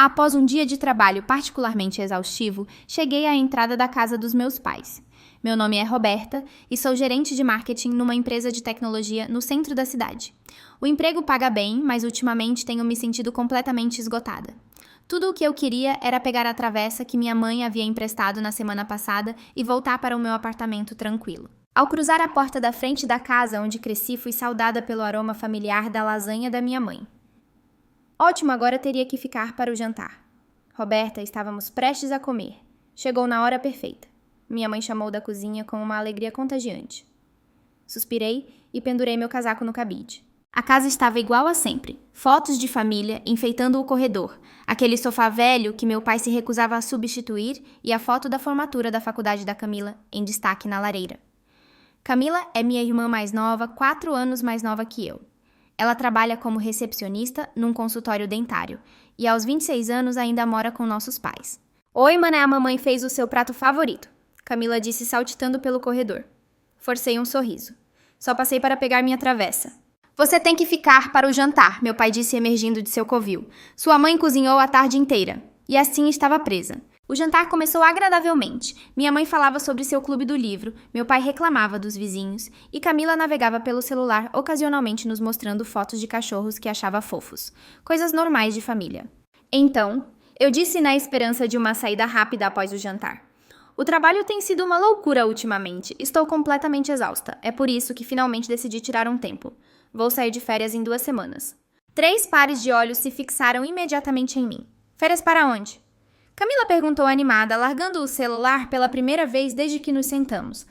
Após um dia de trabalho particularmente exaustivo, cheguei à entrada da casa dos meus pais. Meu nome é Roberta e sou gerente de marketing numa empresa de tecnologia no centro da cidade. O emprego paga bem, mas ultimamente tenho me sentido completamente esgotada. Tudo o que eu queria era pegar a travessa que minha mãe havia emprestado na semana passada e voltar para o meu apartamento tranquilo. Ao cruzar a porta da frente da casa onde cresci, fui saudada pelo aroma familiar da lasanha da minha mãe. Ótimo, agora teria que ficar para o jantar. Roberta, estávamos prestes a comer. Chegou na hora perfeita. Minha mãe chamou da cozinha com uma alegria contagiante. Suspirei e pendurei meu casaco no cabide. A casa estava igual a sempre. Fotos de família enfeitando o corredor, aquele sofá velho que meu pai se recusava a substituir e a foto da formatura da faculdade da Camila em destaque na lareira. Camila é minha irmã mais nova, 4 anos mais nova que eu. Ela trabalha como recepcionista num consultório dentário e aos 26 anos ainda mora com nossos pais. Oi, mané, a mamãe fez o seu prato favorito, Camila disse saltitando pelo corredor. Forcei um sorriso. Só passei para pegar minha travessa. Você tem que ficar para o jantar, meu pai disse emergindo de seu covil. Sua mãe cozinhou a tarde inteira. E assim estava presa. O jantar começou agradavelmente. Minha mãe falava sobre seu clube do livro, meu pai reclamava dos vizinhos e Camila navegava pelo celular ocasionalmente nos mostrando fotos de cachorros que achava fofos. Coisas normais de família. Então, eu disse na esperança de uma saída rápida após o jantar. O trabalho tem sido uma loucura ultimamente. Estou completamente exausta. É por isso que finalmente decidi tirar um tempo. Vou sair de férias em 2 semanas. 3 pares de olhos se fixaram imediatamente em mim. Férias para onde? Camila perguntou animada, largando o celular pela primeira vez desde que nos sentamos.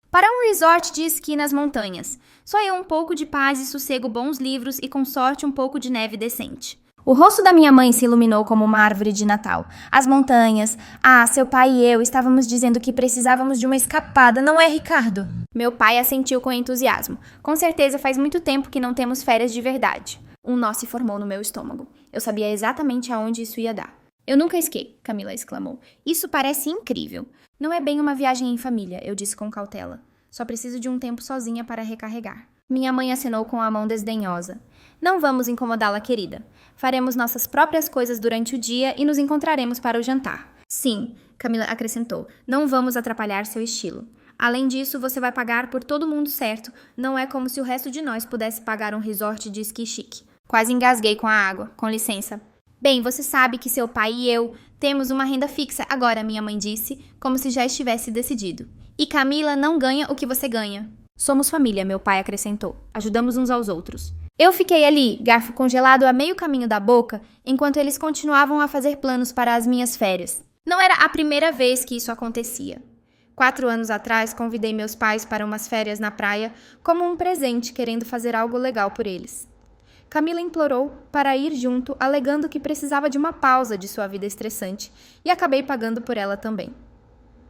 Para um resort de esqui nas montanhas. Só eu um pouco de paz e sossego, bons livros e com sorte um pouco de neve decente. O rosto da minha mãe se iluminou como uma árvore de Natal. As montanhas. Seu pai e eu estávamos dizendo que precisávamos de uma escapada, não é, Ricardo? Meu pai assentiu com entusiasmo. Com certeza faz muito tempo que não temos férias de verdade. Um nó se formou no meu estômago. Eu sabia exatamente aonde isso ia dar. Eu nunca esquiei, Camila exclamou. Isso parece incrível. Não é bem uma viagem em família, eu disse com cautela. Só preciso de um tempo sozinha para recarregar. Minha mãe acenou com a mão desdenhosa. Não vamos incomodá-la, querida. Faremos nossas próprias coisas durante o dia e nos encontraremos para o jantar. Sim, Camila acrescentou. Não vamos atrapalhar seu estilo. Além disso, você vai pagar por todo mundo certo. Não é como se o resto de nós pudesse pagar um resort de esqui chique. Quase engasguei com a água. Com licença. Bem, você sabe que seu pai e eu temos uma renda fixa agora, minha mãe disse, como se já estivesse decidido. E Camila não ganha o que você ganha. Somos família, meu pai acrescentou. Ajudamos uns aos outros. Eu fiquei ali, garfo congelado a meio caminho da boca, enquanto eles continuavam a fazer planos para as minhas férias. Não era a primeira vez que isso acontecia. 4 anos atrás, convidei meus pais para umas férias na praia como um presente, querendo fazer algo legal por eles. Camila implorou para ir junto, alegando que precisava de uma pausa de sua vida estressante, e acabei pagando por ela também.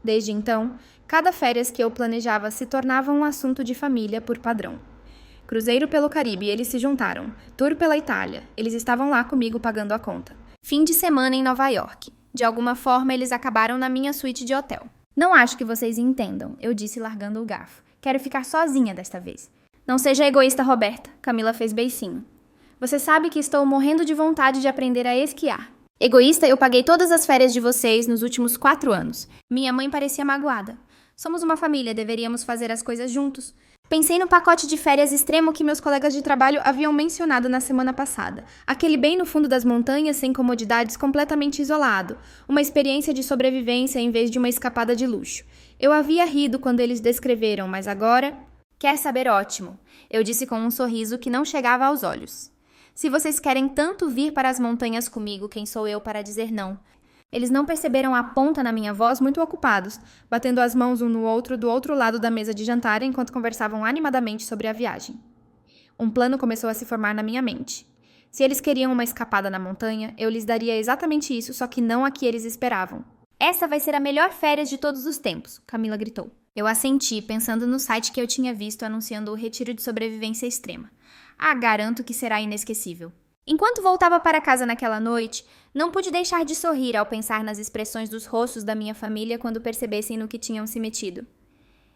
Desde então, cada férias que eu planejava se tornava um assunto de família por padrão. Cruzeiro pelo Caribe, eles se juntaram. Tour pela Itália, eles estavam lá comigo pagando a conta. Fim de semana em Nova York. De alguma forma, eles acabaram na minha suíte de hotel. Não acho que vocês entendam, eu disse largando o garfo. Quero ficar sozinha desta vez. Não seja egoísta, Roberta, Camila fez beicinho. Você sabe que estou morrendo de vontade de aprender a esquiar. Egoísta, eu paguei todas as férias de vocês nos últimos 4 anos. Minha mãe parecia magoada. Somos uma família, deveríamos fazer as coisas juntos. Pensei no pacote de férias extremo que meus colegas de trabalho haviam mencionado na semana passada. Aquele bem no fundo das montanhas, sem comodidades, completamente isolado. Uma experiência de sobrevivência em vez de uma escapada de luxo. Eu havia rido quando eles descreveram, mas agora... Quer saber, ótimo. Eu disse com um sorriso que não chegava aos olhos. Se vocês querem tanto vir para as montanhas comigo, quem sou eu para dizer não? Eles não perceberam a ponta na minha voz, muito ocupados, batendo as mãos um no outro do outro lado da mesa de jantar enquanto conversavam animadamente sobre a viagem. Um plano começou a se formar na minha mente. Se eles queriam uma escapada na montanha, eu lhes daria exatamente isso, só que não a que eles esperavam. Essa vai ser a melhor férias de todos os tempos, Camila gritou. Eu assenti, pensando no site que eu tinha visto anunciando o retiro de sobrevivência extrema. Garanto que será inesquecível. Enquanto voltava para casa naquela noite, não pude deixar de sorrir ao pensar nas expressões dos rostos da minha família quando percebessem no que tinham se metido.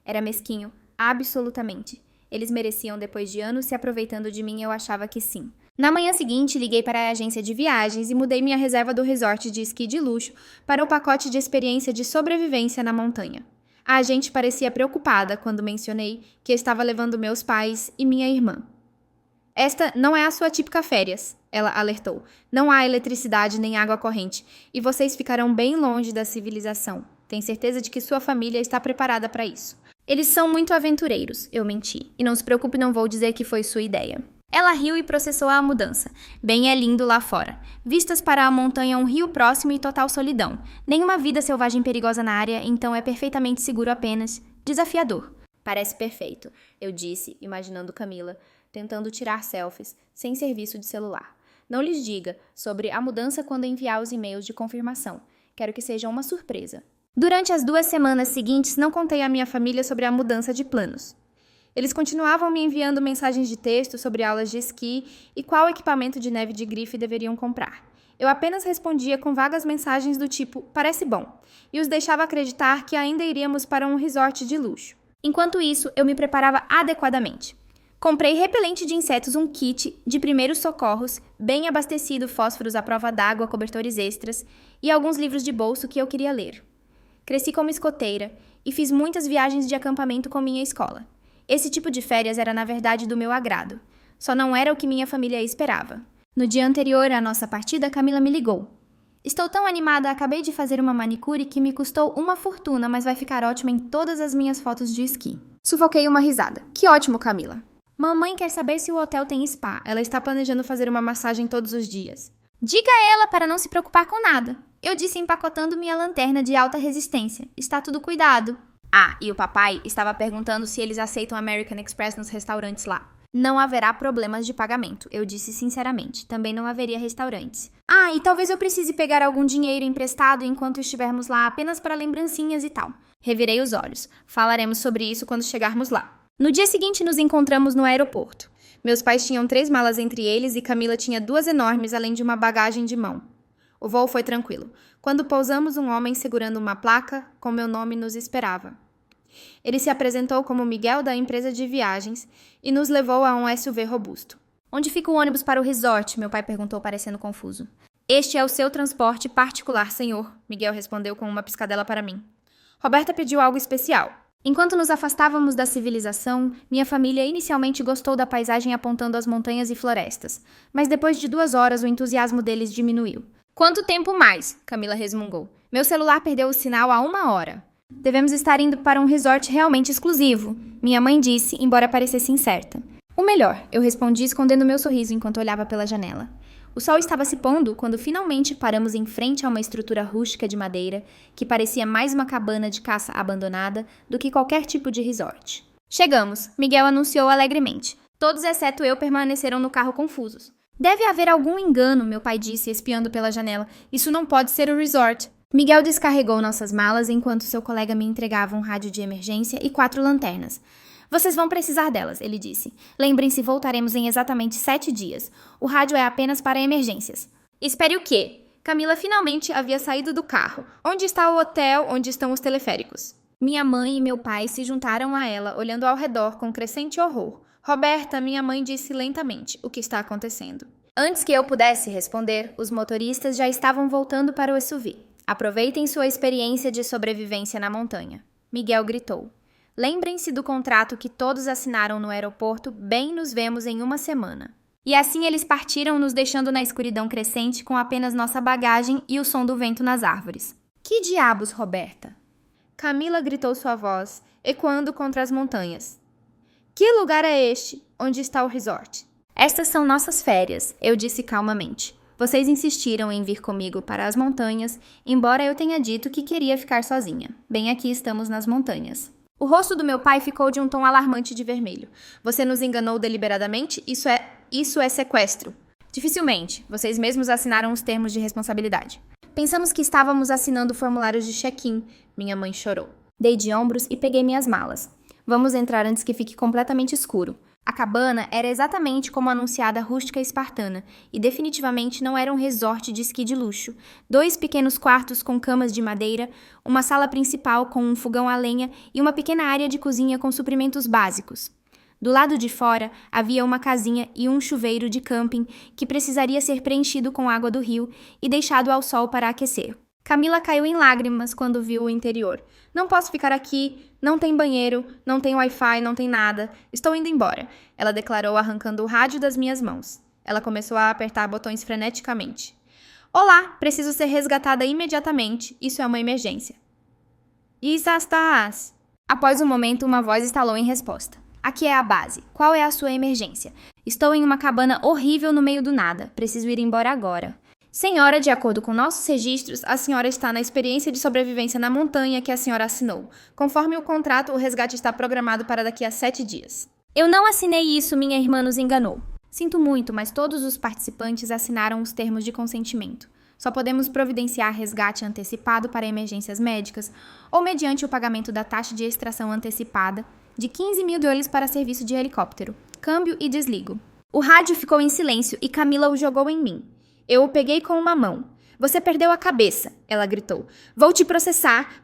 Era mesquinho, absolutamente. Eles mereciam, depois de anos se aproveitando de mim, eu achava que sim. Na manhã seguinte, liguei para a agência de viagens e mudei minha reserva do resort de esqui de luxo para o pacote de experiência de sobrevivência na montanha. A agente parecia preocupada quando mencionei que estava levando meus pais e minha irmã. Esta não é a sua típica férias, ela alertou. Não há eletricidade nem água corrente, e vocês ficarão bem longe da civilização. Tenho certeza de que sua família está preparada para isso. Eles são muito aventureiros, eu menti. E não se preocupe, não vou dizer que foi sua ideia. Ela riu e processou a mudança. Bem é lindo lá fora. Vistas para a montanha, um rio próximo e total solidão. Nenhuma vida selvagem perigosa na área, então é perfeitamente seguro apenas. Desafiador. Parece perfeito, eu disse, imaginando Camila, tentando tirar selfies, sem serviço de celular. Não lhes diga sobre a mudança quando enviar os e-mails de confirmação. Quero que seja uma surpresa. Durante as 2 semanas seguintes, não contei à minha família sobre a mudança de planos. Eles continuavam me enviando mensagens de texto sobre aulas de esqui e qual equipamento de neve de grife deveriam comprar. Eu apenas respondia com vagas mensagens do tipo, parece bom, e os deixava acreditar que ainda iríamos para um resort de luxo. Enquanto isso, eu me preparava adequadamente. Comprei repelente de insetos, um kit de primeiros socorros, bem abastecido, fósforos à prova d'água, cobertores extras e alguns livros de bolso que eu queria ler. Cresci como escoteira e fiz muitas viagens de acampamento com minha escola. Esse tipo de férias era, na verdade, do meu agrado. Só não era o que minha família esperava. No dia anterior à nossa partida, Camila me ligou. Estou tão animada, acabei de fazer uma manicure que me custou uma fortuna, mas vai ficar ótima em todas as minhas fotos de esqui. Sufoquei uma risada. Que ótimo, Camila. Mamãe quer saber se o hotel tem spa. Ela está planejando fazer uma massagem todos os dias. Diga a ela para não se preocupar com nada. Eu disse empacotando minha lanterna de alta resistência. Está tudo cuidado. Ah, e o papai estava perguntando se eles aceitam American Express nos restaurantes lá. Não haverá problemas de pagamento, eu disse sinceramente. Também não haveria restaurantes. Ah, e talvez eu precise pegar algum dinheiro emprestado enquanto estivermos lá apenas para lembrancinhas e tal. Revirei os olhos. Falaremos sobre isso quando chegarmos lá. No dia seguinte, nos encontramos no aeroporto. Meus pais tinham 3 malas entre eles e Camila tinha 2 enormes, além de uma bagagem de mão. O voo foi tranquilo. Quando pousamos, um homem segurando uma placa com meu nome nos esperava. Ele se apresentou como Miguel da empresa de viagens e nos levou a um SUV robusto. Onde fica o ônibus para o resort? Meu pai perguntou, parecendo confuso. Este é o seu transporte particular, senhor, Miguel respondeu com uma piscadela para mim. Roberta pediu algo especial. Enquanto nos afastávamos da civilização, minha família inicialmente gostou da paisagem apontando as montanhas e florestas, mas depois de 2 horas o entusiasmo deles diminuiu. Quanto tempo mais? Camila resmungou. Meu celular perdeu o sinal há 1 hora. Devemos estar indo para um resort realmente exclusivo, minha mãe disse, embora parecesse incerta. O melhor, eu respondi escondendo meu sorriso enquanto olhava pela janela. O sol estava se pondo quando finalmente paramos em frente a uma estrutura rústica de madeira que parecia mais uma cabana de caça abandonada do que qualquer tipo de resort. Chegamos, Miguel anunciou alegremente. Todos exceto eu permaneceram no carro confusos. Deve haver algum engano, meu pai disse, espiando pela janela. Isso não pode ser o resort. Miguel descarregou nossas malas enquanto seu colega me entregava um rádio de emergência e 4 lanternas. Vocês vão precisar delas, ele disse. Lembrem-se, voltaremos em exatamente 7 dias. O rádio é apenas para emergências. Espere o quê? Camila finalmente havia saído do carro. Onde está o hotel? Onde estão os teleféricos? Minha mãe e meu pai se juntaram a ela, olhando ao redor com crescente horror. Roberta, minha mãe disse lentamente, o que está acontecendo? Antes que eu pudesse responder, os motoristas já estavam voltando para o SUV. Aproveitem sua experiência de sobrevivência na montanha. Miguel gritou. Lembrem-se do contrato que todos assinaram no aeroporto, bem nos vemos em 1 semana. E assim eles partiram, nos deixando na escuridão crescente com apenas nossa bagagem e o som do vento nas árvores. Que diabos, Roberta? Camila gritou sua voz, ecoando contra as montanhas. Que lugar é este? Onde está o resort? Estas são nossas férias, eu disse calmamente. Vocês insistiram em vir comigo para as montanhas, embora eu tenha dito que queria ficar sozinha. Bem, aqui estamos nas montanhas. O rosto do meu pai ficou de um tom alarmante de vermelho. Você nos enganou deliberadamente? Isso é sequestro. Dificilmente. Vocês mesmos assinaram os termos de responsabilidade. Pensamos que estávamos assinando formulários de check-in. Minha mãe chorou. Dei de ombros e peguei minhas malas. Vamos entrar antes que fique completamente escuro. A cabana era exatamente como anunciada rústica e espartana, e definitivamente não era um resort de esqui de luxo. 2 pequenos quartos com camas de madeira, uma sala principal com um fogão a lenha e uma pequena área de cozinha com suprimentos básicos. Do lado de fora havia uma casinha e um chuveiro de camping que precisaria ser preenchido com água do rio e deixado ao sol para aquecer. Camila caiu em lágrimas quando viu o interior. Não posso ficar aqui, não tem banheiro, não tem Wi-Fi, não tem nada. Estou indo embora, ela declarou arrancando o rádio das minhas mãos. Ela começou a apertar botões freneticamente. Olá, preciso ser resgatada imediatamente. Isso é uma emergência. Estás. Após um momento, uma voz estalou em resposta. Aqui é a base. Qual é a sua emergência? Estou em uma cabana horrível no meio do nada. Preciso ir embora agora. Senhora, de acordo com nossos registros, a senhora está na experiência de sobrevivência na montanha que a senhora assinou. Conforme o contrato, o resgate está programado para daqui a 7 dias. Eu não assinei isso, minha irmã nos enganou. Sinto muito, mas todos os participantes assinaram os termos de consentimento. Só podemos providenciar resgate antecipado para emergências médicas ou mediante o pagamento da taxa de extração antecipada de $15.000 para serviço de helicóptero. Câmbio e desligo. O rádio ficou em silêncio e Camila o jogou em mim. Eu o peguei com uma mão. Você perdeu a cabeça, ela gritou. Vou te processar,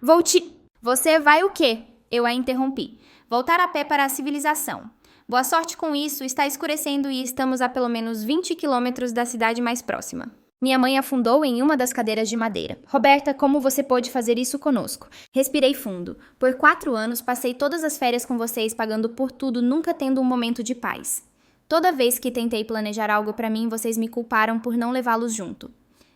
Você vai o quê? Eu a interrompi. Voltar a pé para a civilização. Boa sorte com isso, está escurecendo e estamos a pelo menos 20 quilômetros da cidade mais próxima. Minha mãe afundou em uma das cadeiras de madeira. Roberta, como você pôde fazer isso conosco? Respirei fundo. Por 4 anos, passei todas as férias com vocês, pagando por tudo, nunca tendo um momento de paz. Toda vez que tentei planejar algo pra mim, vocês me culparam por não levá-los junto.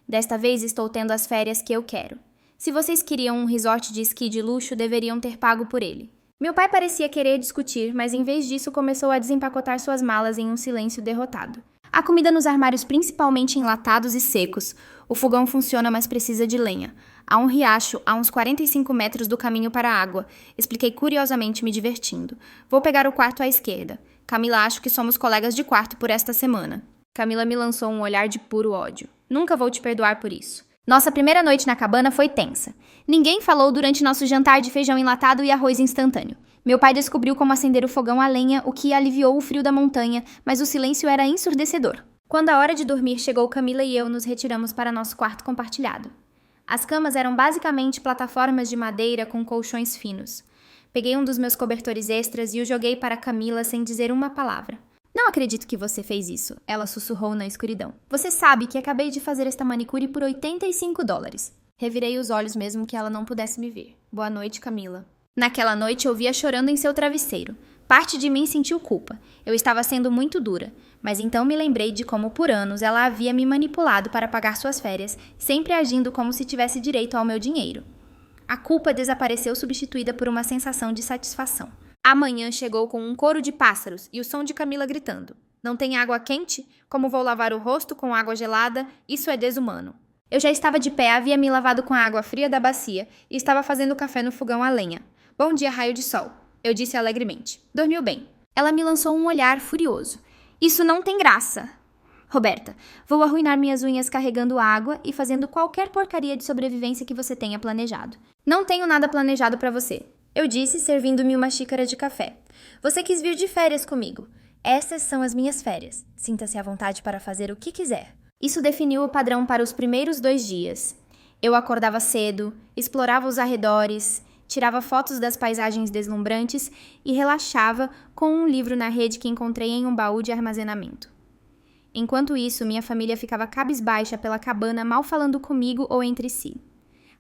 Desta vez, estou tendo as férias que eu quero. Se vocês queriam um resort de esqui de luxo, deveriam ter pago por ele. Meu pai parecia querer discutir, mas em vez disso começou a desempacotar suas malas em um silêncio derrotado. Há comida nos armários principalmente enlatados e secos. O fogão funciona, mas precisa de lenha. Há um riacho a uns 45 metros do caminho para a água. Expliquei curiosamente, me divertindo. Vou pegar o quarto à esquerda. Camila, acho que somos colegas de quarto por esta semana. Camila me lançou um olhar de puro ódio. Nunca vou te perdoar por isso. Nossa primeira noite na cabana foi tensa. Ninguém falou durante nosso jantar de feijão enlatado e arroz instantâneo. Meu pai descobriu como acender o fogão a lenha, o que aliviou o frio da montanha, mas o silêncio era ensurdecedor. Quando a hora de dormir chegou, Camila e eu nos retiramos para nosso quarto compartilhado. As camas eram basicamente plataformas de madeira com colchões finos. Peguei um dos meus cobertores extras e o joguei para Camila sem dizer uma palavra. Não acredito que você fez isso, ela sussurrou na escuridão. Você sabe que acabei de fazer esta manicure por $85. Revirei os olhos mesmo que ela não pudesse me ver. Boa noite, Camila. Naquela noite, ouvia chorando em seu travesseiro. Parte de mim sentiu culpa. Eu estava sendo muito dura. Mas então me lembrei de como por anos ela havia me manipulado para pagar suas férias, sempre agindo como se tivesse direito ao meu dinheiro. A culpa desapareceu substituída por uma sensação de satisfação. A manhã chegou com um coro de pássaros e o som de Camila gritando. Não tem água quente? Como vou lavar o rosto com água gelada? Isso é desumano. Eu já estava de pé, havia me lavado com a água fria da bacia e estava fazendo café no fogão a lenha. Bom dia, raio de sol, eu disse alegremente. Dormiu bem. Ela me lançou um olhar furioso. Isso não tem graça. Roberta, vou arruinar minhas unhas carregando água e fazendo qualquer porcaria de sobrevivência que você tenha planejado. Não tenho nada planejado para você. Eu disse, servindo-me uma xícara de café. Você quis vir de férias comigo. Essas são as minhas férias. Sinta-se à vontade para fazer o que quiser. Isso definiu o padrão para os primeiros 2 dias. Eu acordava cedo, explorava os arredores, tirava fotos das paisagens deslumbrantes e relaxava com um livro na rede que encontrei em um baú de armazenamento. Enquanto isso, minha família ficava cabisbaixa pela cabana, mal falando comigo ou entre si.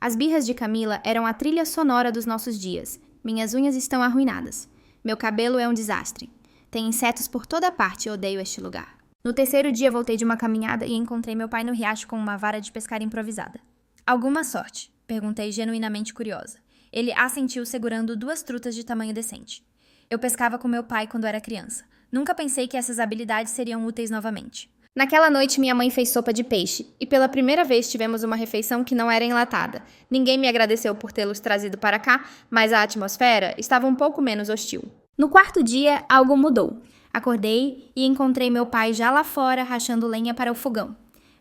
As birras de Camila eram a trilha sonora dos nossos dias. Minhas unhas estão arruinadas. Meu cabelo é um desastre. Tem insetos por toda parte e odeio este lugar. No 3º dia, voltei de uma caminhada e encontrei meu pai no riacho com uma vara de pescar improvisada. Alguma sorte? Perguntei genuinamente curiosa. Ele assentiu segurando 2 trutas de tamanho decente. Eu pescava com meu pai quando era criança. Nunca pensei que essas habilidades seriam úteis novamente. Naquela noite, minha mãe fez sopa de peixe, e pela primeira vez tivemos uma refeição que não era enlatada. Ninguém me agradeceu por tê-los trazido para cá, mas a atmosfera estava um pouco menos hostil. No 4º dia, algo mudou. Acordei e encontrei meu pai já lá fora, rachando lenha para o fogão.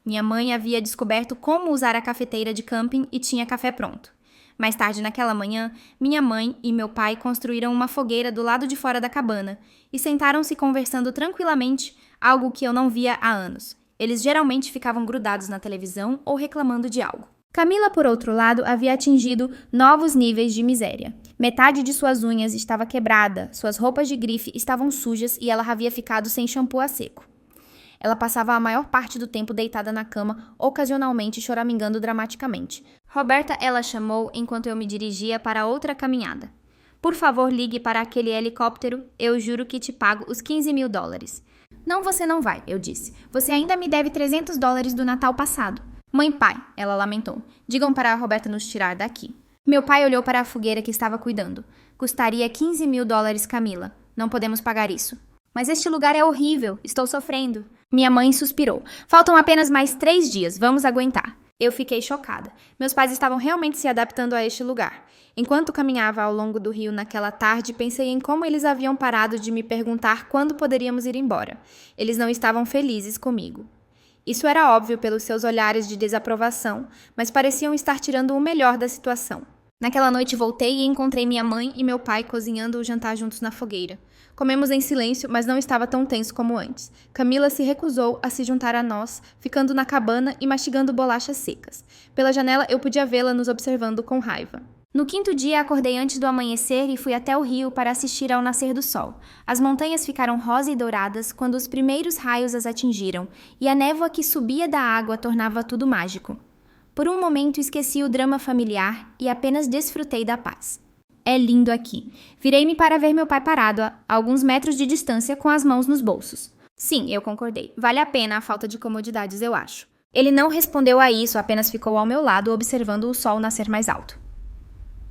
Minha mãe havia descoberto como usar a cafeteira de camping e tinha café pronto. Mais tarde naquela manhã, minha mãe e meu pai construíram uma fogueira do lado de fora da cabana e sentaram-se conversando tranquilamente, algo que eu não via há anos. Eles geralmente ficavam grudados na televisão ou reclamando de algo. Camila, por outro lado, havia atingido novos níveis de miséria. Metade de suas unhas estava quebrada, suas roupas de grife estavam sujas e ela havia ficado sem shampoo a seco. Ela passava a maior parte do tempo deitada na cama, ocasionalmente choramingando dramaticamente. Roberta, ela chamou enquanto eu me dirigia para outra caminhada. Por favor, ligue para aquele helicóptero, eu juro que te pago os $15.000. Não, você não vai, eu disse. Você ainda me deve $300 do Natal passado. Mãe, pai, ela lamentou. Digam para a Roberta nos tirar daqui. Meu pai olhou para a fogueira que estava cuidando. Custaria $15.000, Camila. Não podemos pagar isso. Mas este lugar é horrível. Estou sofrendo. Minha mãe suspirou. Faltam apenas mais 3 dias. Vamos aguentar. Eu fiquei chocada. Meus pais estavam realmente se adaptando a este lugar. Enquanto caminhava ao longo do rio naquela tarde, pensei em como eles haviam parado de me perguntar quando poderíamos ir embora. Eles não estavam felizes comigo. Isso era óbvio pelos seus olhares de desaprovação, mas pareciam estar tirando o melhor da situação. Naquela noite voltei e encontrei minha mãe e meu pai cozinhando o jantar juntos na fogueira. Comemos em silêncio, mas não estava tão tenso como antes. Camila se recusou a se juntar a nós, ficando na cabana e mastigando bolachas secas. Pela janela eu podia vê-la nos observando com raiva. No 5º dia, acordei antes do amanhecer e fui até o rio para assistir ao nascer do sol. As montanhas ficaram rosa e douradas quando os primeiros raios as atingiram, e a névoa que subia da água tornava tudo mágico. Por um momento esqueci o drama familiar e apenas desfrutei da paz. É lindo aqui. Virei-me para ver meu pai parado a alguns metros de distância com as mãos nos bolsos. Sim, eu concordei. Vale a pena a falta de comodidades, eu acho. Ele não respondeu a isso, apenas ficou ao meu lado observando o sol nascer mais alto.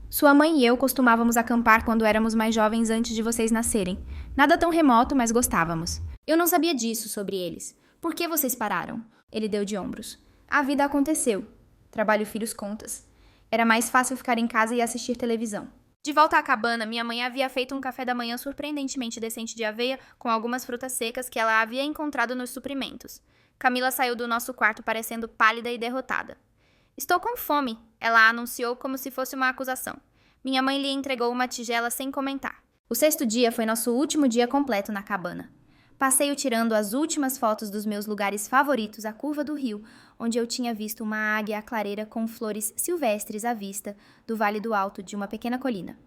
Sua mãe e eu costumávamos acampar quando éramos mais jovens antes de vocês nascerem. Nada tão remoto, mas gostávamos. Eu não sabia disso sobre eles. Por que vocês pararam? Ele deu de ombros. A vida aconteceu. Trabalho e filhos contas. Era mais fácil ficar em casa e assistir televisão. De volta à cabana, minha mãe havia feito um café da manhã surpreendentemente decente de aveia com algumas frutas secas que ela havia encontrado nos suprimentos. Camila saiu do nosso quarto parecendo pálida e derrotada. Estou com fome, ela anunciou como se fosse uma acusação. Minha mãe lhe entregou uma tigela sem comentar. O 6º dia foi nosso último dia completo na cabana. Passei tirando as últimas fotos dos meus lugares favoritos à curva do rio, onde eu tinha visto uma águia à clareira com flores silvestres à vista do Vale do Alto de uma pequena colina.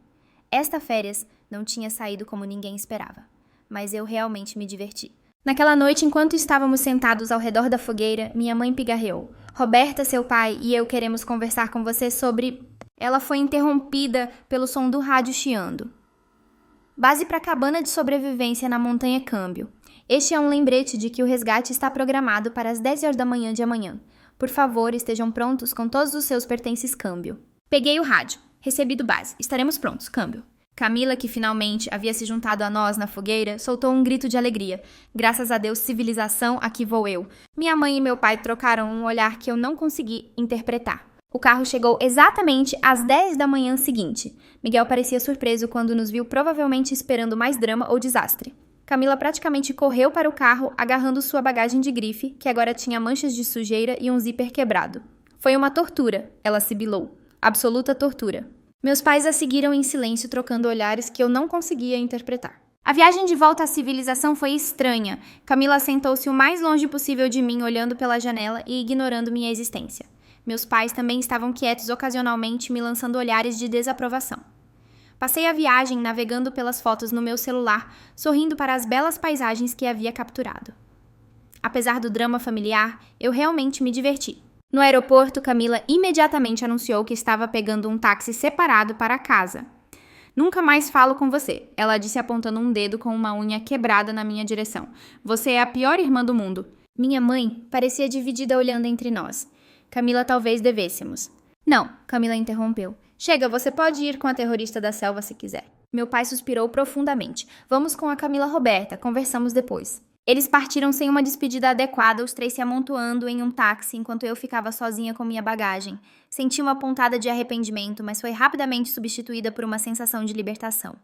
Esta férias não tinha saído como ninguém esperava, mas eu realmente me diverti. Naquela noite, enquanto estávamos sentados ao redor da fogueira, minha mãe pigarreou. Roberta, seu pai e eu queremos conversar com você sobre... Ela foi interrompida pelo som do rádio chiando. Base para a cabana de sobrevivência na Montanha Câmbio. Este é um lembrete de que o resgate está programado para as 10 horas da manhã de amanhã. Por favor, estejam prontos com todos os seus pertences câmbio. Peguei o rádio. Recebi do base. Estaremos prontos, câmbio. Camila, que finalmente havia se juntado a nós na fogueira, soltou um grito de alegria. Graças a Deus, civilização, aqui vou eu. Minha mãe e meu pai trocaram um olhar que eu não consegui interpretar. O carro chegou exatamente às 10 da manhã seguinte. Miguel parecia surpreso quando nos viu, provavelmente esperando mais drama ou desastre. Camila praticamente correu para o carro, agarrando sua bagagem de grife, que agora tinha manchas de sujeira e um zíper quebrado. Foi uma tortura, ela sibilou. Absoluta tortura. Meus pais a seguiram em silêncio, trocando olhares que eu não conseguia interpretar. A viagem de volta à civilização foi estranha. Camila sentou-se o mais longe possível de mim, olhando pela janela e ignorando minha existência. Meus pais também estavam quietos ocasionalmente, me lançando olhares de desaprovação. Passei a viagem navegando pelas fotos no meu celular, sorrindo para as belas paisagens que havia capturado. Apesar do drama familiar, eu realmente me diverti. No aeroporto, Camila imediatamente anunciou que estava pegando um táxi separado para casa. Nunca mais falo com você, ela disse apontando um dedo com uma unha quebrada na minha direção. Você é a pior irmã do mundo. Minha mãe parecia dividida olhando entre nós. Camila, talvez devêssemos. Não, Camila interrompeu. Chega, você pode ir com a terrorista da selva se quiser. Meu pai suspirou profundamente. Vamos com a Camila Roberta, conversamos depois. Eles partiram sem uma despedida adequada, os 3 se amontoando em um táxi enquanto eu ficava sozinha com minha bagagem. Senti uma pontada de arrependimento, mas foi rapidamente substituída por uma sensação de libertação.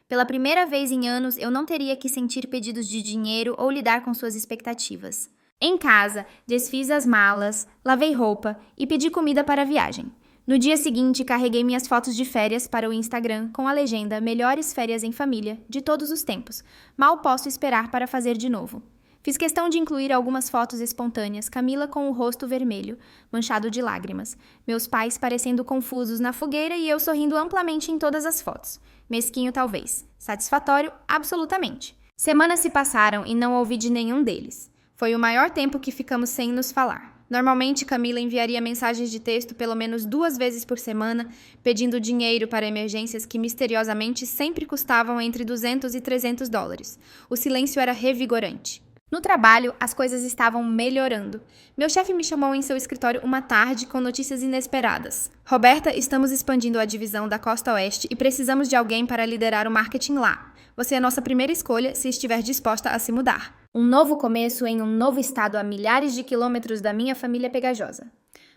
Pela primeira vez em anos, eu não teria que sentir pedidos de dinheiro ou lidar com suas expectativas. Em casa, desfiz as malas, lavei roupa e pedi comida para a viagem. No dia seguinte, carreguei minhas fotos de férias para o Instagram com a legenda Melhores férias em família de todos os tempos. Mal posso esperar para fazer de novo. Fiz questão de incluir algumas fotos espontâneas, Camila com o rosto vermelho, manchado de lágrimas, meus pais parecendo confusos na fogueira e eu sorrindo amplamente em todas as fotos. Mesquinho talvez, satisfatório absolutamente. Semanas se passaram e não ouvi de nenhum deles. Foi o maior tempo que ficamos sem nos falar. Normalmente, Camila enviaria mensagens de texto pelo menos 2 vezes por semana, pedindo dinheiro para emergências que misteriosamente sempre custavam entre $200 e $300. O silêncio era revigorante. No trabalho, as coisas estavam melhorando. Meu chefe me chamou em seu escritório uma tarde com notícias inesperadas. Roberta, estamos expandindo a divisão da Costa Oeste e precisamos de alguém para liderar o marketing lá. Você é nossa primeira escolha se estiver disposta a se mudar. Um novo começo em um novo estado a milhares de quilômetros da minha família pegajosa.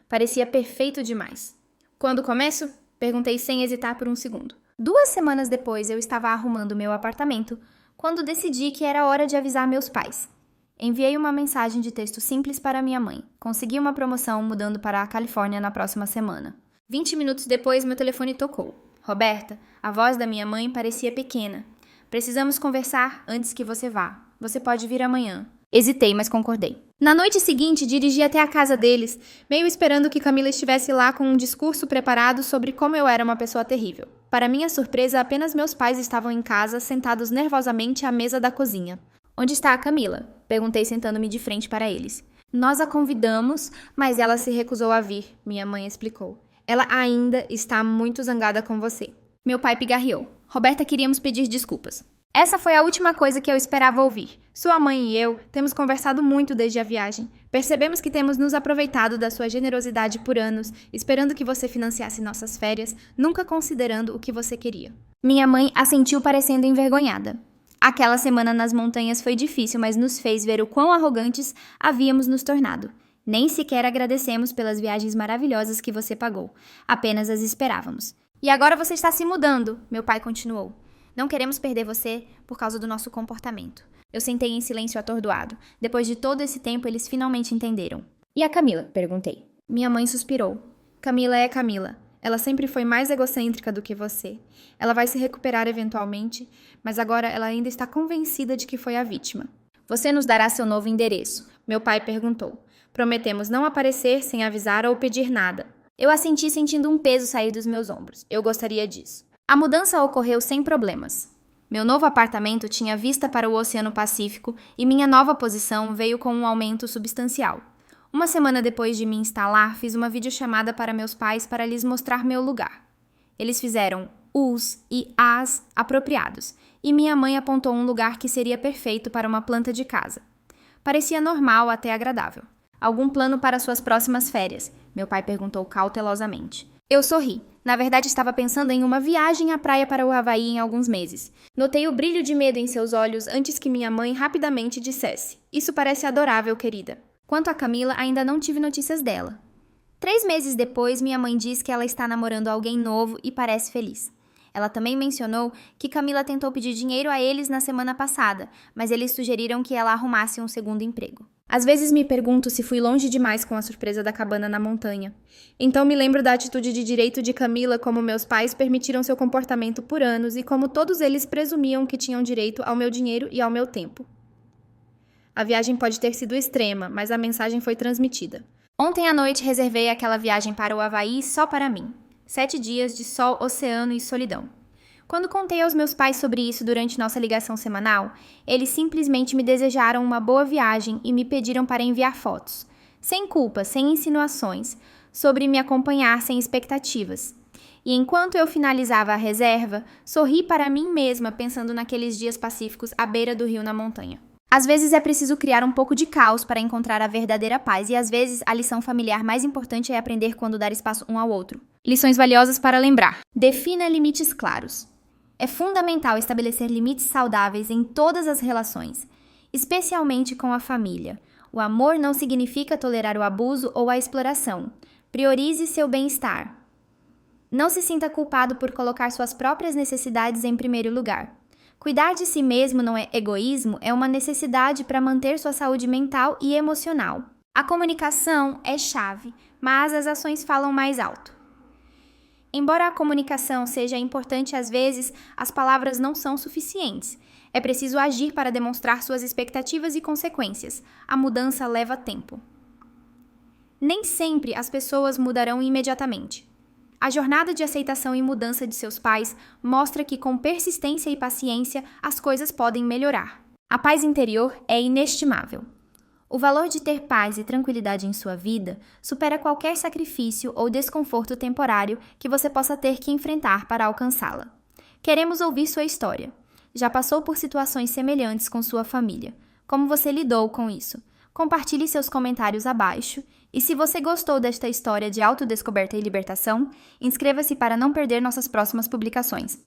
Parecia perfeito demais. Quando começo? Perguntei sem hesitar por um segundo. 2 semanas depois, eu estava arrumando meu apartamento, quando decidi que era hora de avisar meus pais. Enviei uma mensagem de texto simples para minha mãe. Consegui uma promoção mudando para a Califórnia na próxima semana. 20 minutos depois, meu telefone tocou. Roberta, a voz da minha mãe parecia pequena. Precisamos conversar antes que você vá. Você pode vir amanhã. Hesitei, mas concordei. Na noite seguinte, dirigi até a casa deles, meio esperando que Camila estivesse lá com um discurso preparado sobre como eu era uma pessoa terrível. Para minha surpresa, apenas meus pais estavam em casa, sentados nervosamente à mesa da cozinha. Onde está a Camila? Perguntei sentando-me de frente para eles. Nós a convidamos, mas ela se recusou a vir, minha mãe explicou. Ela ainda está muito zangada com você. Meu pai pigarreou. Roberta, queríamos pedir desculpas. Essa foi a última coisa que eu esperava ouvir. Sua mãe e eu temos conversado muito desde a viagem. Percebemos que temos nos aproveitado da sua generosidade por anos, esperando que você financiasse nossas férias, nunca considerando o que você queria. Minha mãe assentiu parecendo envergonhada. Aquela semana nas montanhas foi difícil, mas nos fez ver o quão arrogantes havíamos nos tornado. Nem sequer agradecemos pelas viagens maravilhosas que você pagou. Apenas as esperávamos. E agora você está se mudando, meu pai continuou. Não queremos perder você por causa do nosso comportamento. Eu sentei em silêncio atordoado. Depois de todo esse tempo, eles finalmente entenderam. E a Camila? Perguntei. Minha mãe suspirou. Camila é Camila. Ela sempre foi mais egocêntrica do que você. Ela vai se recuperar eventualmente, mas agora ela ainda está convencida de que foi a vítima. Você nos dará seu novo endereço? Meu pai perguntou. Prometemos não aparecer sem avisar ou pedir nada. Eu assenti sentindo um peso sair dos meus ombros. Eu gostaria disso. A mudança ocorreu sem problemas. Meu novo apartamento tinha vista para o Oceano Pacífico e minha nova posição veio com um aumento substancial. Uma semana depois de me instalar, fiz uma videochamada para meus pais para lhes mostrar meu lugar. Eles fizeram os e as apropriados, e minha mãe apontou um lugar que seria perfeito para uma planta de casa. Parecia normal até agradável. Algum plano para suas próximas férias? Meu pai perguntou cautelosamente. Eu sorri. Na verdade, estava pensando em uma viagem à praia para o Havaí em alguns meses. Notei o brilho de medo em seus olhos antes que minha mãe rapidamente dissesse. Isso parece adorável, querida. Quanto a Camila, ainda não tive notícias dela. 3 meses depois, minha mãe diz que ela está namorando alguém novo e parece feliz. Ela também mencionou que Camila tentou pedir dinheiro a eles na semana passada, mas eles sugeriram que ela arrumasse um segundo emprego. Às vezes me pergunto se fui longe demais com a surpresa da cabana na montanha. Então me lembro da atitude de direito de Camila, como meus pais permitiram seu comportamento por anos e como todos eles presumiam que tinham direito ao meu dinheiro e ao meu tempo. A viagem pode ter sido extrema, mas a mensagem foi transmitida. Ontem à noite reservei aquela viagem para o Havaí só para mim. 7 dias de sol, oceano e solidão. Quando contei aos meus pais sobre isso durante nossa ligação semanal, eles simplesmente me desejaram uma boa viagem e me pediram para enviar fotos, sem culpa, sem insinuações, sobre me acompanhar sem expectativas. E enquanto eu finalizava a reserva, sorri para mim mesma pensando naqueles dias pacíficos à beira do rio na montanha. Às vezes é preciso criar um pouco de caos para encontrar a verdadeira paz, e às vezes a lição familiar mais importante é aprender quando dar espaço um ao outro. Lições valiosas para lembrar. Defina limites claros. É fundamental estabelecer limites saudáveis em todas as relações, especialmente com a família. O amor não significa tolerar o abuso ou a exploração. Priorize seu bem-estar. Não se sinta culpado por colocar suas próprias necessidades em primeiro lugar. Cuidar de si mesmo não é egoísmo, é uma necessidade para manter sua saúde mental e emocional. A comunicação é chave, mas as ações falam mais alto. Embora a comunicação seja importante às vezes, as palavras não são suficientes. É preciso agir para demonstrar suas expectativas e consequências. A mudança leva tempo. Nem sempre as pessoas mudarão imediatamente. A jornada de aceitação e mudança de seus pais mostra que, com persistência e paciência, as coisas podem melhorar. A paz interior é inestimável. O valor de ter paz e tranquilidade em sua vida supera qualquer sacrifício ou desconforto temporário que você possa ter que enfrentar para alcançá-la. Queremos ouvir sua história. Já passou por situações semelhantes com sua família? Como você lidou com isso? Compartilhe seus comentários abaixo. E se você gostou desta história de autodescoberta e libertação, inscreva-se para não perder nossas próximas publicações.